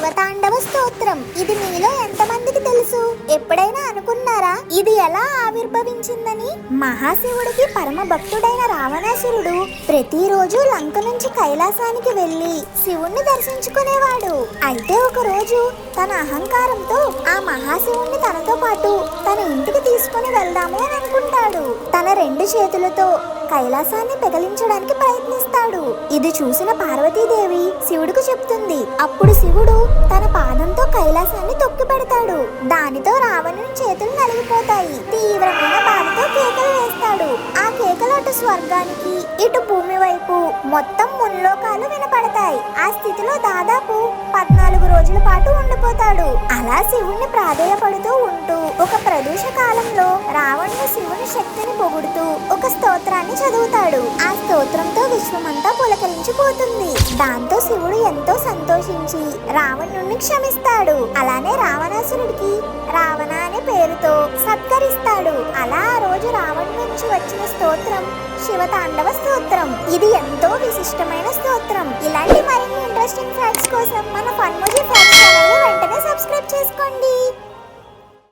శివతాండవ స్తోత్రం. ఇది మీలో ఎంతమందికి తెలుసు? ఎప్పుడైనా అనుకున్నారా ఇది ఎలా ఆవిర్భవించిందని? మహాశివుడికి పరమ భక్తుడైన రావణాసురుడు ప్రతిరోజు లంక నుంచి కైలాసానికి వెళ్లి శివుణ్ణి దర్శించుకునేవాడు. అయితే ఒక రోజు తన అహంకారంతో ఆ మహాశివుణ్ణి తనతో పాటు తన ఇంటికి తీసుకుని వెళ్దాము అని అనుకుంటాడు. తన 2 చేతులతో కైలాసాన్ని పెగలించడానికి ప్రయత్నిస్తాడు. ఇది చూసిన పార్వతీదేవి శివుడికి చెప్తుంది. అప్పుడు శివుడు తన పాదంతో కైలాసాన్ని తొక్కి పెడతాడు. దానితో రావణుని చేతులు నలిగిపోతాయి. తీవ్రమైన బాధతో కేకలు వేస్తాడు. ఆ కేకలు అటు స్వర్గానికి ఇటు భూమి వైపు మొత్తం ముల్లోకాలు వినపడతాయి. ఆ స్థితిలో దాదాపు 14 రోజుల పాటు ఉండిపోతాడు. అలా శివుణ్ణి ప్రాధేయపడుతూ ఉంటూ ఒక ప్రదోష కాలంలో రావణుడు శివుని శక్తిని పొగుడుతూ ఒక స్తోత్రాన్ని చదువుతాడు. ఆ స్తోత్రంతో విశ్వమంతా పులకరించిపోతుంది. దాంతో శివుడు ఎంతో సంతోషించి రావణుణ్ణి క్షమిస్తాడు. అలానే రావణాసురుడికి రావణ అనే పేరుతో సత్కరిస్తాడు. అలా ఆ రోజు రావణు నుంచి వచ్చిన స్తోత్రం శివతాండవ స్తోత్రం. ఇది ఎంతో విశిష్టమైన స్తోత్రం. ఇలాంటి మరిన్ని ఇంట్రెస్టింగ్ ఫ్యాక్ట్స్ కోసం మన ఫన్మోజీ ఫ్యాక్ట్స్ ఛానల్ ని వెంటనే సబ్స్క్రైబ్ చేసుకోండి.